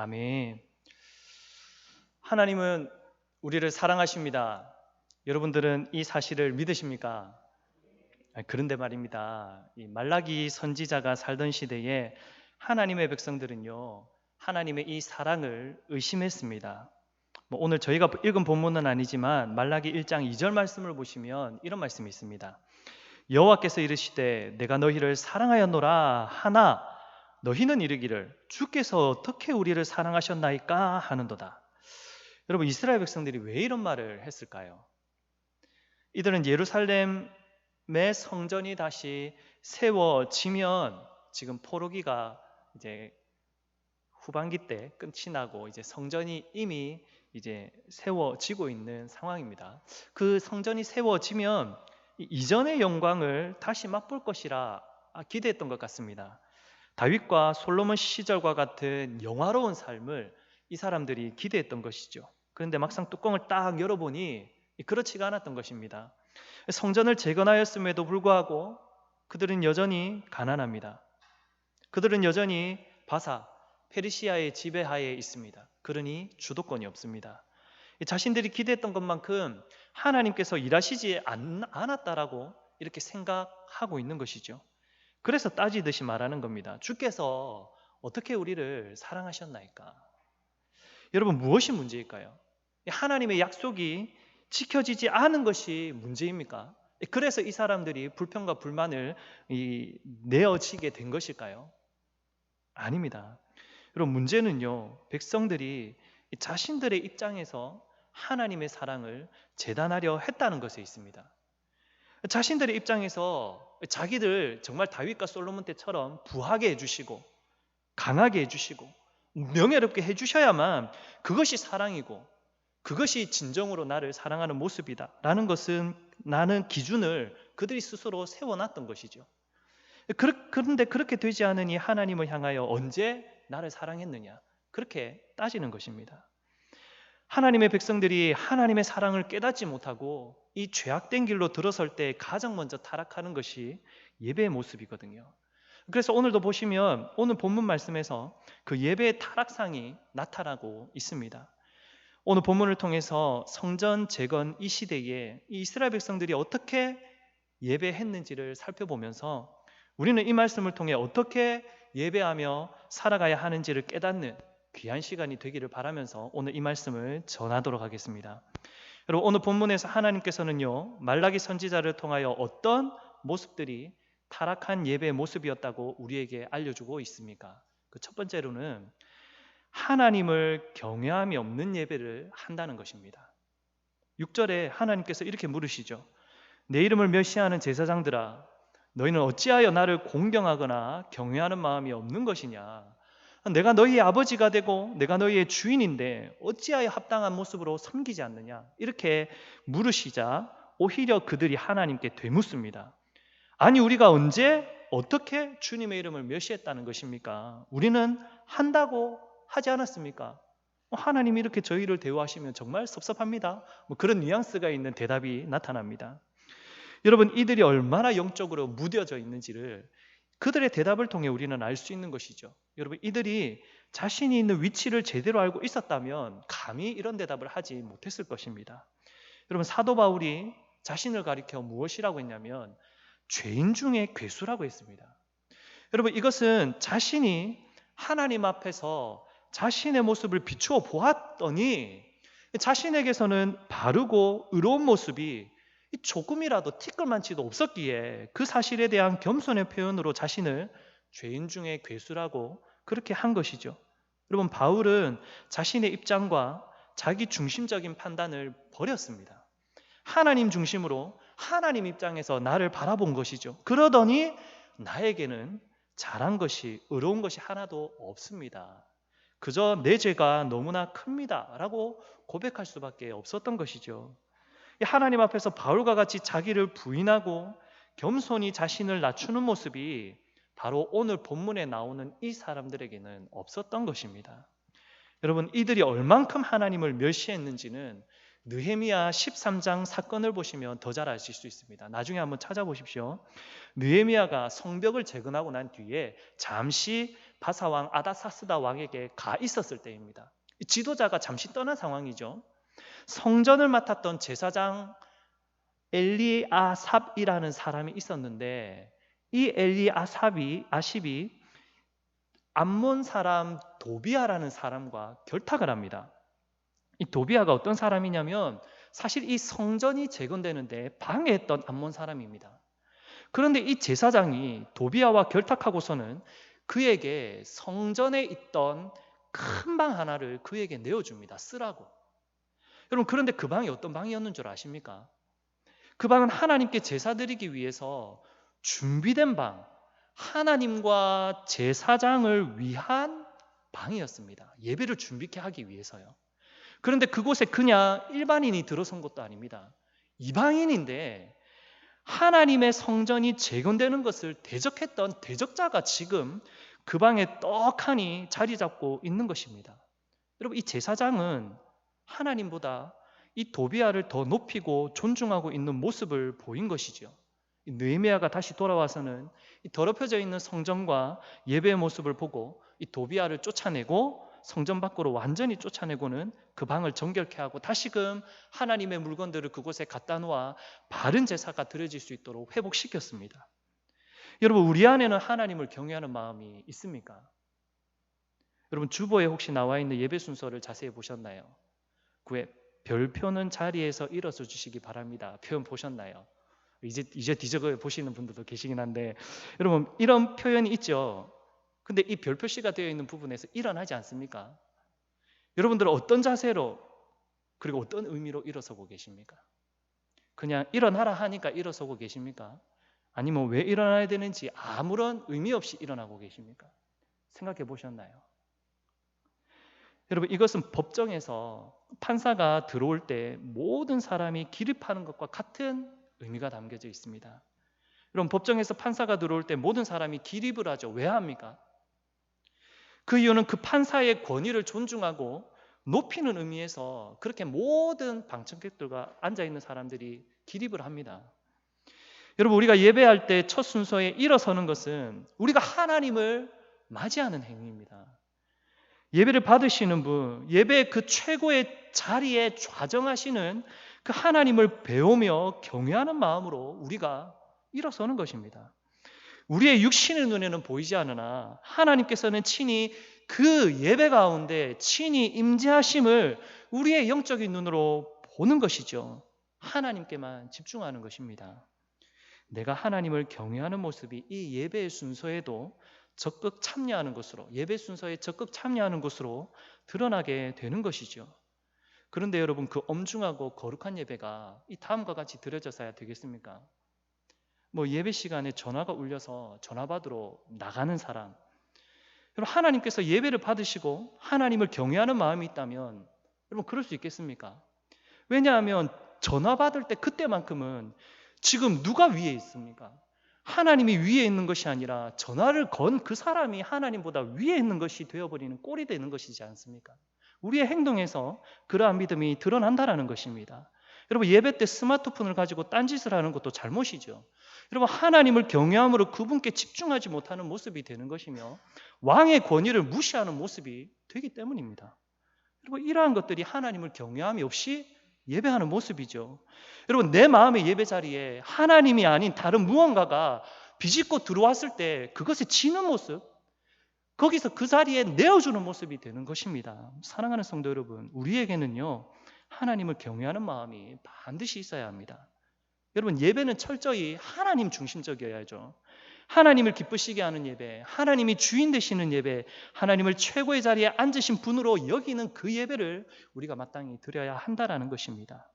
아멘. 하나님은 우리를 사랑하십니다. 여러분들은 이 사실을 믿으십니까? 그런데 말입니다. 이 말라기 선지자가 살던 시대에 하나님의 백성들은요, 하나님의 이 사랑을 의심했습니다. 오늘 저희가 읽은 본문은 아니지만 말라기 1장 2절 말씀을 보시면 이런 말씀이 있습니다. 여호와께서 이르시되 내가 너희를 사랑하였노라 하나 너희는 이르기를 주께서 어떻게 우리를 사랑하셨나이까 하는도다. 여러분, 이스라엘 백성들이 왜 이런 말을 했을까요? 이들은 예루살렘의 성전이 다시 세워지면 지금 포로기가 이제 후반기 때 끝이 나고 이제 성전이 이미 이제 세워지고 있는 상황입니다. 그 성전이 세워지면 이전의 영광을 다시 맛볼 것이라 기대했던 것 같습니다. 다윗과 솔로몬 시절과 같은 영화로운 삶을 이 사람들이 기대했던 것이죠. 그런데 막상 뚜껑을 딱 열어보니 그렇지가 않았던 것입니다. 성전을 재건하였음에도 불구하고 그들은 여전히 가난합니다. 그들은 여전히 바사, 페르시아의 지배하에 있습니다. 그러니 주도권이 없습니다. 자신들이 기대했던 것만큼 하나님께서 일하시지 않았다라고 이렇게 생각하고 있는 것이죠. 그래서 따지듯이 말하는 겁니다. 주께서 어떻게 우리를 사랑하셨나이까? 여러분, 무엇이 문제일까요? 하나님의 약속이 지켜지지 않은 것이 문제입니까? 그래서 이 사람들이 불평과 불만을 내어지게 된 것일까요? 아닙니다. 여러분, 문제는요, 백성들이 자신들의 입장에서 하나님의 사랑을 재단하려 했다는 것에 있습니다. 자신들의 입장에서 자기들 정말 다윗과 솔로몬 때처럼 부하게 해주시고 강하게 해주시고 명예롭게 해주셔야만 그것이 사랑이고 그것이 진정으로 나를 사랑하는 모습이다 라는 것은 나는 기준을 그들이 스스로 세워놨던 것이죠. 그런데 그렇게 되지 않으니 하나님을 향하여 언제 나를 사랑했느냐, 그렇게 따지는 것입니다. 하나님의 백성들이 하나님의 사랑을 깨닫지 못하고 이 죄악된 길로 들어설 때 가장 먼저 타락하는 것이 예배의 모습이거든요. 그래서 오늘도 보시면 오늘 본문 말씀에서 그 예배의 타락상이 나타나고 있습니다. 오늘 본문을 통해서 성전 재건 이 시대에 이 이스라엘 백성들이 어떻게 예배했는지를 살펴보면서 우리는 이 말씀을 통해 어떻게 예배하며 살아가야 하는지를 깨닫는 귀한 시간이 되기를 바라면서 오늘 이 말씀을 전하도록 하겠습니다. 여러분, 오늘 본문에서 하나님께서는요, 말라기 선지자를 통하여 어떤 모습들이 타락한 예배의 모습이었다고 우리에게 알려주고 있습니까? 그 첫 번째로는 하나님을 경외함이 없는 예배를 한다는 것입니다. 6절에 하나님께서 이렇게 물으시죠. 내 이름을 멸시하는 제사장들아, 너희는 어찌하여 나를 공경하거나 경외하는 마음이 없는 것이냐? 내가 너희의 아버지가 되고 내가 너희의 주인인데 어찌하여 합당한 모습으로 섬기지 않느냐? 이렇게 물으시자 오히려 그들이 하나님께 되묻습니다. 아니, 우리가 언제 어떻게 주님의 이름을 멸시했다는 것입니까? 우리는 한다고 하지 않았습니까? 하나님이 이렇게 저희를 대우하시면 정말 섭섭합니다. 그런 뉘앙스가 있는 대답이 나타납니다. 여러분, 이들이 얼마나 영적으로 무뎌져 있는지를 그들의 대답을 통해 우리는 알 수 있는 것이죠. 여러분, 이들이 자신이 있는 위치를 제대로 알고 있었다면 감히 이런 대답을 하지 못했을 것입니다. 여러분, 사도 바울이 자신을 가리켜 무엇이라고 했냐면 죄인 중에 괴수라고 했습니다. 여러분, 이것은 자신이 하나님 앞에서 자신의 모습을 비추어 보았더니 자신에게서는 바르고 의로운 모습이 조금이라도 티끌만치도 없었기에 그 사실에 대한 겸손의 표현으로 자신을 죄인 중에 괴수라고 그렇게 한 것이죠. 여러분, 바울은 자신의 입장과 자기 중심적인 판단을 버렸습니다. 하나님 중심으로 하나님 입장에서 나를 바라본 것이죠. 그러더니 나에게는 잘한 것이, 의로운 것이 하나도 없습니다. 그저 내 죄가 너무나 큽니다 라고 고백할 수밖에 없었던 것이죠. 하나님 앞에서 바울과 같이 자기를 부인하고 겸손히 자신을 낮추는 모습이 바로 오늘 본문에 나오는 이 사람들에게는 없었던 것입니다. 여러분, 이들이 얼만큼 하나님을 멸시했는지는 느헤미야 13장 사건을 보시면 더 잘 아실 수 있습니다. 나중에 한번 찾아보십시오. 느헤미야가 성벽을 재건하고 난 뒤에 잠시 바사왕 아다사스다 왕에게 가 있었을 때입니다. 지도자가 잠시 떠난 상황이죠. 성전을 맡았던 제사장 엘리아삽이라는 사람이 있었는데, 이 아십이 암몬 사람 도비아라는 사람과 결탁을 합니다. 이 도비아가 어떤 사람이냐면 사실 이 성전이 재건되는데 방해했던 암몬 사람입니다. 그런데 이 제사장이 도비아와 결탁하고서는 그에게 성전에 있던 큰 방 하나를 그에게 내어줍니다. 쓰라고. 여러분, 그런데 그 방이 어떤 방이었는 줄 아십니까? 그 방은 하나님께 제사 드리기 위해서 준비된 방, 하나님과 제사장을 위한 방이었습니다. 예배를 준비케 하기 위해서요. 그런데 그곳에 그냥 일반인이 들어선 것도 아닙니다. 이방인인데 하나님의 성전이 재건되는 것을 대적했던 대적자가 지금 그 방에 떡하니 자리 잡고 있는 것입니다. 여러분, 이 제사장은 하나님보다 이 도비아를 더 높이고 존중하고 있는 모습을 보인 것이죠. 느헤미야가 다시 돌아와서는 이 더럽혀져 있는 성전과 예배의 모습을 보고 이 도비아를 쫓아내고 성전 밖으로 완전히 쫓아내고는 그 방을 정결케 하고 다시금 하나님의 물건들을 그곳에 갖다 놓아 바른 제사가 드려질 수 있도록 회복시켰습니다. 여러분, 우리 안에는 하나님을 경외하는 마음이 있습니까? 여러분, 주보에 혹시 나와 있는 예배 순서를 자세히 보셨나요? 그 별표는 자리에서 일어서 주시기 바랍니다. 표현 보셨나요? 이제 뒤적어 보시는 분들도 계시긴 한데, 여러분, 이런 표현이 있죠. 근데 이 별표시가 되어 있는 부분에서 일어나지 않습니까? 여러분들은 어떤 자세로 그리고 어떤 의미로 일어서고 계십니까? 그냥 일어나라 하니까 일어서고 계십니까? 아니면 왜 일어나야 되는지 아무런 의미 없이 일어나고 계십니까? 생각해 보셨나요? 여러분, 이것은 법정에서 판사가 들어올 때 모든 사람이 기립하는 것과 같은 의미가 담겨져 있습니다. 여러분, 법정에서 판사가 들어올 때 모든 사람이 기립을 하죠. 왜 합니까? 그 이유는 그 판사의 권위를 존중하고 높이는 의미에서 그렇게 모든 방청객들과 앉아있는 사람들이 기립을 합니다. 여러분, 우리가 예배할 때 첫 순서에 일어서는 것은 우리가 하나님을 맞이하는 행위입니다. 예배를 받으시는 분, 예배의 그 최고의 자리에 좌정하시는 그 하나님을 배우며 경외하는 마음으로 우리가 일어서는 것입니다. 우리의 육신의 눈에는 보이지 않으나 하나님께서는 친히 그 예배 가운데 친히 임재하심을 우리의 영적인 눈으로 보는 것이죠. 하나님께만 집중하는 것입니다. 내가 하나님을 경외하는 모습이 이 예배의 순서에도 적극 참여하는 것으로, 예배 순서에 적극 참여하는 것으로 드러나게 되는 것이죠. 그런데 여러분, 그 엄중하고 거룩한 예배가 이 다음과 같이 드려져서야 되겠습니까? 예배 시간에 전화가 울려서 전화 받으러 나가는 사람, 여러분, 하나님께서 예배를 받으시고 하나님을 경외하는 마음이 있다면 여러분, 그럴 수 있겠습니까? 왜냐하면 전화 받을 때 그때만큼은 지금 누가 위에 있습니까? 하나님이 위에 있는 것이 아니라 전화를 건 그 사람이 하나님보다 위에 있는 것이 되어버리는 꼴이 되는 것이지 않습니까? 우리의 행동에서 그러한 믿음이 드러난다는 것입니다. 여러분, 예배 때 스마트폰을 가지고 딴짓을 하는 것도 잘못이죠. 여러분, 하나님을 경외함으로 그분께 집중하지 못하는 모습이 되는 것이며 왕의 권위를 무시하는 모습이 되기 때문입니다. 여러분, 이러한 것들이 하나님을 경외함이 없이 예배하는 모습이죠. 여러분, 내 마음의 예배 자리에 하나님이 아닌 다른 무언가가 비집고 들어왔을 때 그것에 지는 모습, 거기서 그 자리에 내어주는 모습이 되는 것입니다. 사랑하는 성도 여러분, 우리에게는요, 하나님을 경외하는 마음이 반드시 있어야 합니다. 여러분, 예배는 철저히 하나님 중심적이어야죠. 하나님을 기쁘시게 하는 예배, 하나님이 주인 되시는 예배, 하나님을 최고의 자리에 앉으신 분으로 여기는 그 예배를 우리가 마땅히 드려야 한다는 것입니다.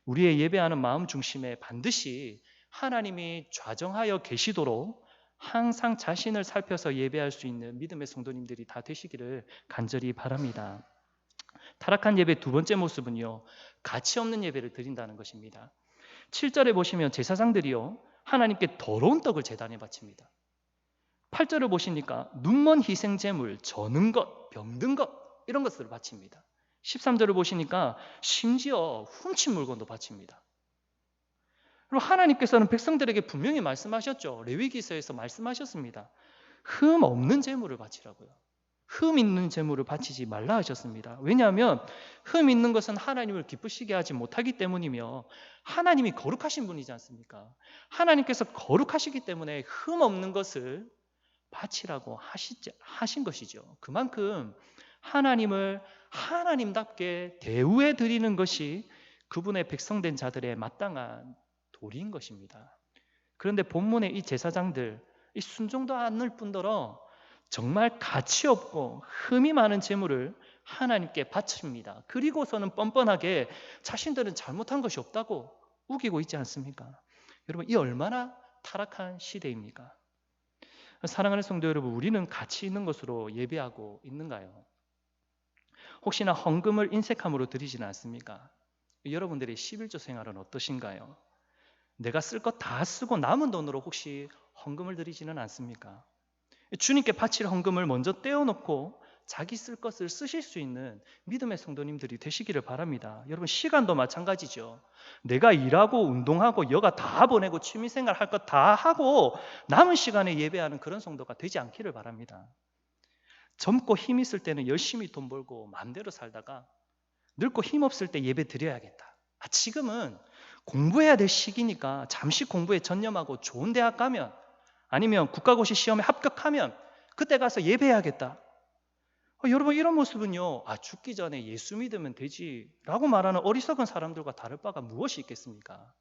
우리의 예배하는 마음 중심에 반드시 하나님이 좌정하여 계시도록 항상 자신을 살펴서 예배할 수 있는 믿음의 성도님들이 다 되시기를 간절히 바랍니다. 타락한 예배의 두 번째 모습은요, 가치 없는 예배를 드린다는 것입니다. 7절에 보시면 제사장들이요, 하나님께 더러운 떡을 제단에 바칩니다. 8절을 보시니까 눈먼 희생제물, 저는 것, 병든 것, 이런 것들을 바칩니다. 13절을 보시니까 심지어 훔친 물건도 바칩니다. 그리고 하나님께서는 백성들에게 분명히 말씀하셨죠. 레위기서에서 말씀하셨습니다. 흠 없는 제물을 바치라고요. 흠 있는 제물을 바치지 말라 하셨습니다. 왜냐하면 흠 있는 것은 하나님을 기쁘시게 하지 못하기 때문이며 하나님이 거룩하신 분이지 않습니까? 하나님께서 거룩하시기 때문에 흠 없는 것을 바치라고 하신 것이죠. 그만큼 하나님을 하나님답게 대우해 드리는 것이 그분의 백성된 자들의 마땅한 도리인 것입니다. 그런데 본문의 이 제사장들, 이 순종도 않을 뿐더러 정말 가치 없고 흠이 많은 제물을 하나님께 바칩니다. 그리고서는 뻔뻔하게 자신들은 잘못한 것이 없다고 우기고 있지 않습니까? 여러분, 이 얼마나 타락한 시대입니까? 사랑하는 성도 여러분, 우리는 가치 있는 것으로 예배하고 있는가요? 혹시나 헌금을 인색함으로 드리지는 않습니까? 여러분들의 11조 생활은 어떠신가요? 내가 쓸 것 다 쓰고 남은 돈으로 혹시 헌금을 드리지는 않습니까? 주님께 바칠 헌금을 먼저 떼어놓고 자기 쓸 것을 쓰실 수 있는 믿음의 성도님들이 되시기를 바랍니다. 여러분, 시간도 마찬가지죠. 내가 일하고 운동하고 여가 다 보내고 취미생활 할 것 다 하고 남은 시간에 예배하는 그런 성도가 되지 않기를 바랍니다. 젊고 힘 있을 때는 열심히 돈 벌고 마음대로 살다가 늙고 힘 없을 때 예배 드려야겠다. 지금은 공부해야 될 시기니까 잠시 공부에 전념하고 좋은 대학 가면, 아니면 국가고시 시험에 합격하면 그때 가서 예배해야겠다. 여러분, 이런 모습은요, 죽기 전에 예수 믿으면 되지라고 말하는 어리석은 사람들과 다를 바가 무엇이 있겠습니까?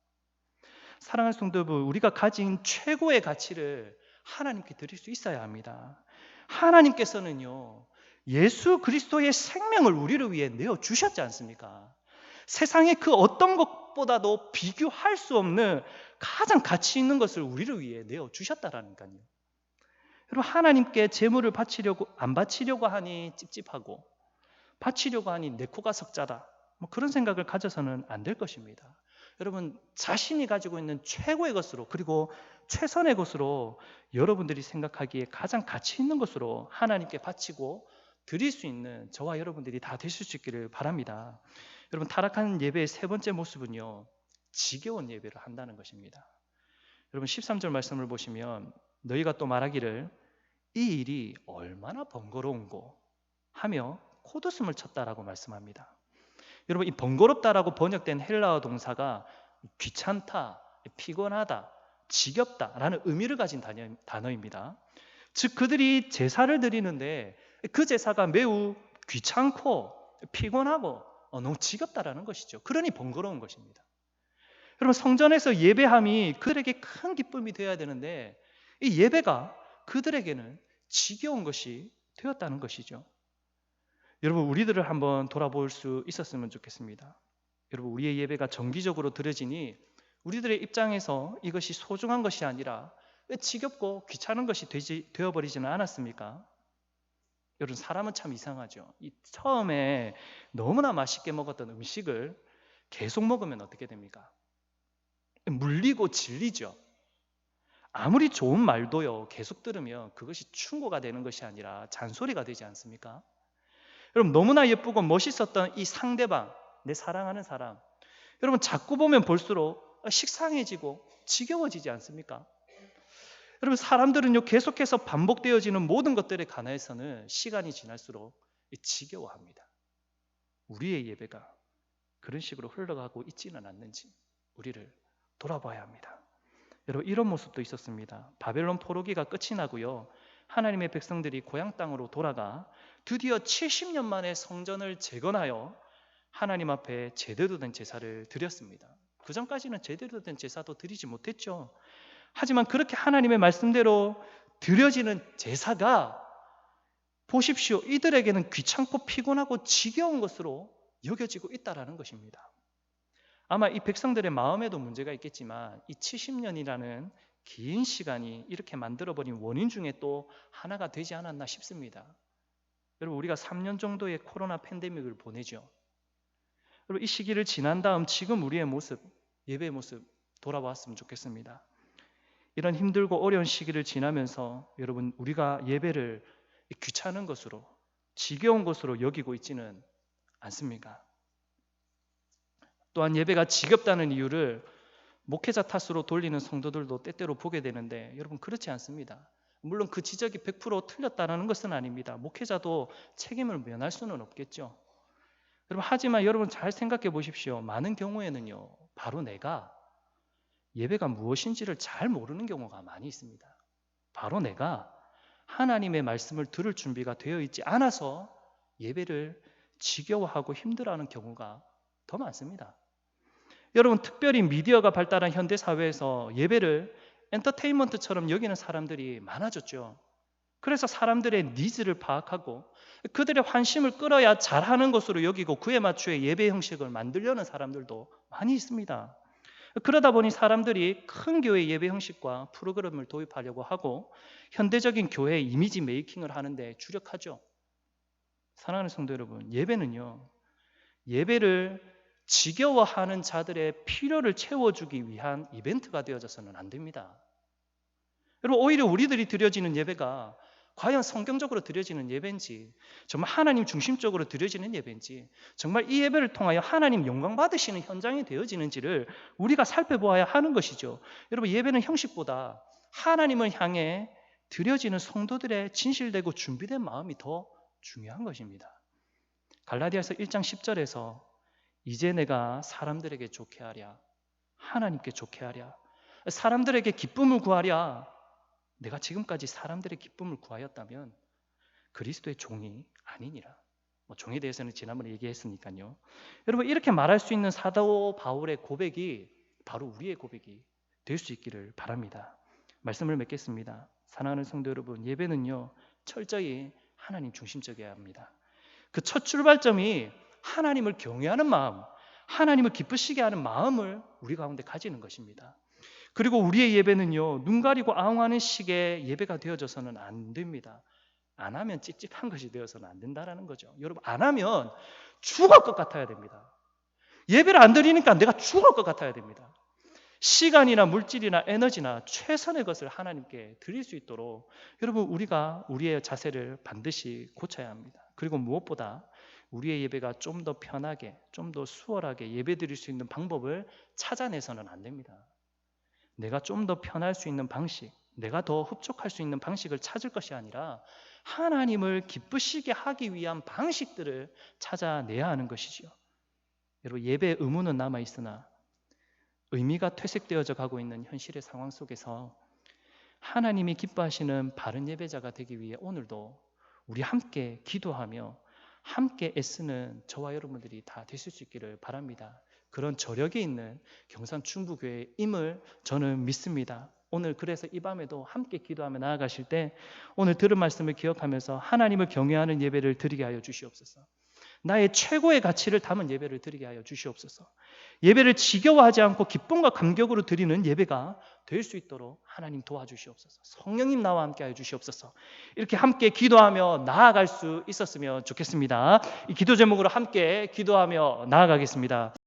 사랑하는 성도 여러분, 우리가 가진 최고의 가치를 하나님께 드릴 수 있어야 합니다. 하나님께서는요, 예수 그리스도의 생명을 우리를 위해 내어 주셨지 않습니까? 세상의 그 어떤 것보다도 비교할 수 없는 가장 가치 있는 것을 우리를 위해 내어 주셨다라니까요. 여러분, 하나님께 제물을 바치려고 안 바치려고 하니 찝찝하고 바치려고 하니 내 코가 석자다, 그런 생각을 가져서는 안 될 것입니다. 여러분, 자신이 가지고 있는 최고의 것으로, 그리고 최선의 것으로, 여러분들이 생각하기에 가장 가치 있는 것으로 하나님께 바치고 드릴 수 있는 저와 여러분들이 다 되실 수 있기를 바랍니다. 여러분, 타락한 예배의 세 번째 모습은요, 지겨운 예배를 한다는 것입니다. 여러분, 13절 말씀을 보시면 너희가 또 말하기를 이 일이 얼마나 번거로운고 하며 콧웃음을 쳤다라고 말씀합니다. 여러분, 이 번거롭다라고 번역된 헬라어 동사가 귀찮다, 피곤하다, 지겹다라는 의미를 가진 단어입니다. 즉, 그들이 제사를 드리는데 그 제사가 매우 귀찮고 피곤하고 너무 지겹다라는 것이죠. 그러니 번거로운 것입니다. 여러분, 성전에서 예배함이 그들에게 큰 기쁨이 되어야 되는데 이 예배가 그들에게는 지겨운 것이 되었다는 것이죠. 여러분, 우리들을 한번 돌아볼 수 있었으면 좋겠습니다. 여러분, 우리의 예배가 정기적으로 드려지니 우리들의 입장에서 이것이 소중한 것이 아니라 지겹고 귀찮은 것이 되어버리지는 않았습니까? 여러분, 사람은 참 이상하죠. 이 처음에 너무나 맛있게 먹었던 음식을 계속 먹으면 어떻게 됩니까? 물리고 질리죠. 아무리 좋은 말도요, 계속 들으면 그것이 충고가 되는 것이 아니라 잔소리가 되지 않습니까? 여러분, 너무나 예쁘고 멋있었던 이 상대방, 내 사랑하는 사람, 여러분, 자꾸 보면 볼수록 식상해지고 지겨워지지 않습니까? 여러분, 사람들은요, 계속해서 반복되어지는 모든 것들에 관해서는 시간이 지날수록 지겨워합니다. 우리의 예배가 그런 식으로 흘러가고 있지는 않는지 우리를 돌아봐야 합니다. 여러분, 이런 모습도 있었습니다. 바벨론 포로기가 끝이 나고요, 하나님의 백성들이 고향 땅으로 돌아가 드디어 70년 만에 성전을 재건하여 하나님 앞에 제대로 된 제사를 드렸습니다. 그 전까지는 제대로 된 제사도 드리지 못했죠. 하지만 그렇게 하나님의 말씀대로 드려지는 제사가, 보십시오, 이들에게는 귀찮고 피곤하고 지겨운 것으로 여겨지고 있다는 것입니다. 아마 이 백성들의 마음에도 문제가 있겠지만 이 70년이라는 긴 시간이 이렇게 만들어버린 원인 중에 또 하나가 되지 않았나 싶습니다. 여러분, 우리가 3년 정도의 코로나 팬데믹을 보내죠. 여러분, 이 시기를 지난 다음 지금 우리의 모습, 예배의 모습 돌아봤으면 좋겠습니다. 이런 힘들고 어려운 시기를 지나면서 여러분, 우리가 예배를 귀찮은 것으로, 지겨운 것으로 여기고 있지는 않습니까? 또한 예배가 지겹다는 이유를 목회자 탓으로 돌리는 성도들도 때때로 보게 되는데, 여러분, 그렇지 않습니다. 물론 그 지적이 100% 틀렸다는 것은 아닙니다. 목회자도 책임을 면할 수는 없겠죠. 여러분, 하지만 여러분 잘 생각해 보십시오. 많은 경우에는요, 바로 내가 예배가 무엇인지를 잘 모르는 경우가 많이 있습니다. 바로 내가 하나님의 말씀을 들을 준비가 되어 있지 않아서 예배를 지겨워하고 힘들어하는 경우가 더 많습니다. 여러분, 특별히 미디어가 발달한 현대 사회에서 예배를 엔터테인먼트처럼 여기는 사람들이 많아졌죠. 그래서 사람들의 니즈를 파악하고 그들의 환심을 끌어야 잘하는 것으로 여기고 그에 맞추어 예배 형식을 만들려는 사람들도 많이 있습니다. 그러다 보니 사람들이 큰 교회 예배 형식과 프로그램을 도입하려고 하고 현대적인 교회 이미지 메이킹을 하는데 주력하죠. 사랑하는 성도 여러분, 예배는요, 예배를 지겨워하는 자들의 필요를 채워주기 위한 이벤트가 되어져서는 안 됩니다. 여러분, 오히려 우리들이 드려지는 예배가 과연 성경적으로 드려지는 예배인지, 정말 하나님 중심적으로 드려지는 예배인지, 정말 이 예배를 통하여 하나님 영광 받으시는 현장이 되어지는지를 우리가 살펴보아야 하는 것이죠. 여러분, 예배는 형식보다 하나님을 향해 드려지는 성도들의 진실되고 준비된 마음이 더 중요한 것입니다. 갈라디아서 1장 10절에서 이제 내가 사람들에게 좋게 하랴, 하나님께 좋게 하랴, 사람들에게 기쁨을 구하랴. 내가 지금까지 사람들의 기쁨을 구하였다면 그리스도의 종이 아니니라. 종에 대해서는 지난번에 얘기했으니까요. 여러분, 이렇게 말할 수 있는 사도 바울의 고백이 바로 우리의 고백이 될 수 있기를 바랍니다. 말씀을 맺겠습니다. 사랑하는 성도 여러분, 예배는요, 철저히 하나님 중심적이어야 합니다. 그 첫 출발점이 하나님을 경외하는 마음, 하나님을 기쁘시게 하는 마음을 우리 가운데 가지는 것입니다. 그리고 우리의 예배는요, 눈 가리고 아웅하는 식의 예배가 되어져서는 안 됩니다. 안 하면 찝찝한 것이 되어서는 안 된다는 거죠. 여러분, 안 하면 죽을 것 같아야 됩니다. 예배를 안 드리니까 내가 죽을 것 같아야 됩니다. 시간이나 물질이나 에너지나 최선의 것을 하나님께 드릴 수 있도록 여러분, 우리가 우리의 자세를 반드시 고쳐야 합니다. 그리고 무엇보다 우리의 예배가 좀 더 편하게, 좀 더 수월하게 예배 드릴 수 있는 방법을 찾아내서는 안 됩니다. 내가 좀 더 편할 수 있는 방식, 내가 더 흡족할 수 있는 방식을 찾을 것이 아니라 하나님을 기쁘시게 하기 위한 방식들을 찾아내야 하는 것이지요. 여러분, 예배의 의무는 남아있으나 의미가 퇴색되어져 가고 있는 현실의 상황 속에서 하나님이 기뻐하시는 바른 예배자가 되기 위해 오늘도 우리 함께 기도하며 함께 애쓰는 저와 여러분들이 다 되실 수 있기를 바랍니다. 그런 저력이 있는 경산 충북교회임을 저는 믿습니다. 오늘 그래서 이 밤에도 함께 기도하며 나아가실 때 오늘 들은 말씀을 기억하면서 하나님을 경외하는 예배를 드리게 하여 주시옵소서. 나의 최고의 가치를 담은 예배를 드리게 하여 주시옵소서. 예배를 지겨워하지 않고 기쁨과 감격으로 드리는 예배가 될 수 있도록 하나님 도와주시옵소서. 성령님 나와 함께 하여 주시옵소서. 이렇게 함께 기도하며 나아갈 수 있었으면 좋겠습니다. 이 기도 제목으로 함께 기도하며 나아가겠습니다.